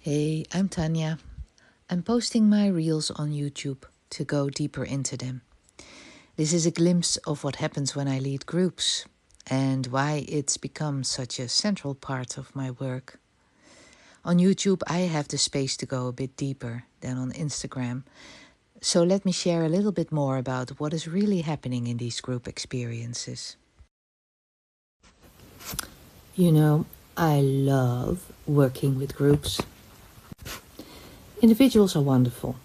Hey, I'm Tanya. I'm posting my reels on YouTube to go deeper into them. This is a glimpse of what happens when I lead groups and why it's become such a central part of my work. On YouTube, I have the space to go a bit deeper than on Instagram. So let me share a little bit more about what is really happening in these group experiences. You know, I love working with groups. Individuals are wonderful.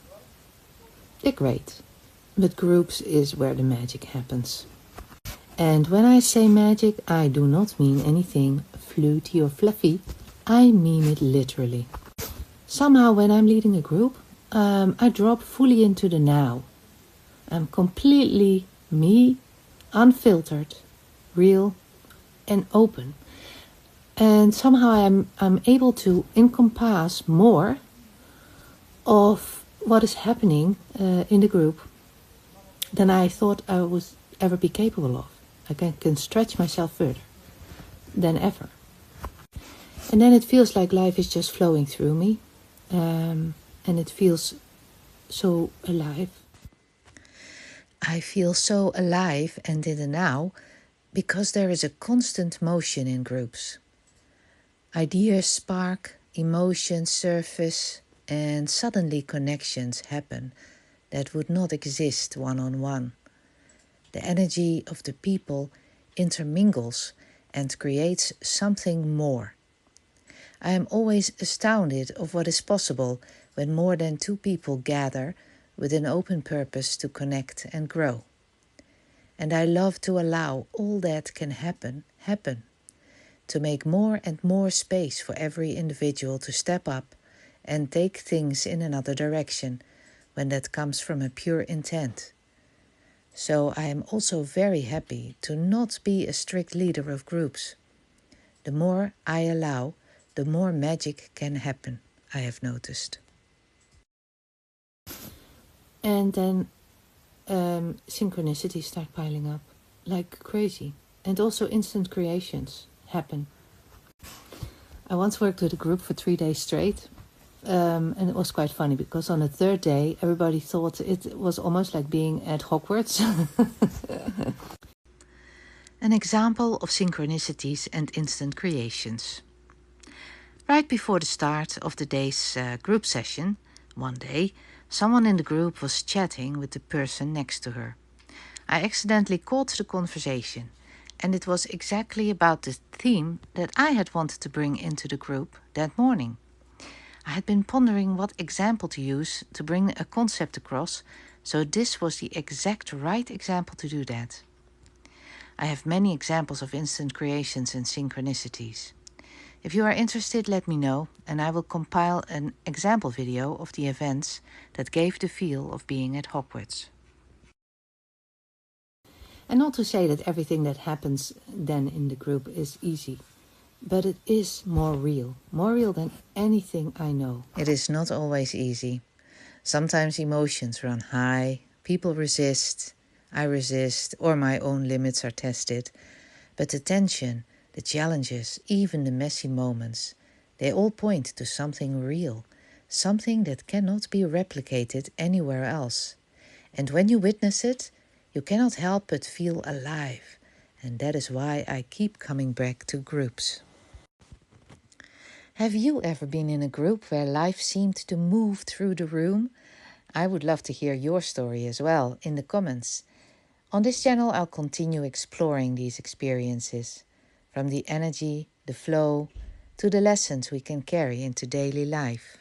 They're great. But groups is where the magic happens. And when I say magic, I do not mean anything floaty or fluffy. I mean it literally. Somehow when I'm leading a group, I drop fully into the now. I'm completely me, unfiltered, real and open. And somehow I'm able to encompass more of what is happening in the group than I thought I would ever be capable of. I can stretch myself further than ever. And then it feels like life is just flowing through me. And it feels so alive. I feel so alive and in the now because there is a constant motion in groups. Ideas spark, emotions surface, and suddenly connections happen that would not exist one-on-one. The energy of the people intermingles and creates something more. I am always astounded of what is possible when more than two people gather with an open purpose to connect and grow. And I love to allow all that can happen, to make more and more space for every individual to step up and take things in another direction when that comes from a pure intent. So I am also very happy to not be a strict leader of groups. The more I allow, the more magic can happen, I have noticed. And then synchronicities start piling up like crazy. And also instant creations happen. I once worked with a group for 3 days straight. And it was quite funny because on the third day, everybody thought it was almost like being at Hogwarts. An example of synchronicities and instant creations. Right before the start of the day's group session, one day, someone in the group was chatting with the person next to her. I accidentally caught the conversation, and it was exactly about the theme that I had wanted to bring into the group that morning. I had been pondering what example to use to bring a concept across, so this was the exact right example to do that. I have many examples of instant creations and synchronicities. If you are interested, let me know, and I will compile an example video of the events that gave the feel of being at Hogwarts. And not to say that everything that happens then in the group is easy. But it is more real than anything I know. It is not always easy. Sometimes emotions run high, people resist, I resist, or my own limits are tested. But the tension, the challenges, even the messy moments, they all point to something real, something that cannot be replicated anywhere else. And when you witness it, you cannot help but feel alive. And that is why I keep coming back to groups. Have you ever been in a group where life seemed to move through the room? I would love to hear your story as well in the comments. On this channel, I'll continue exploring these experiences, from the energy, the flow, to the lessons we can carry into daily life.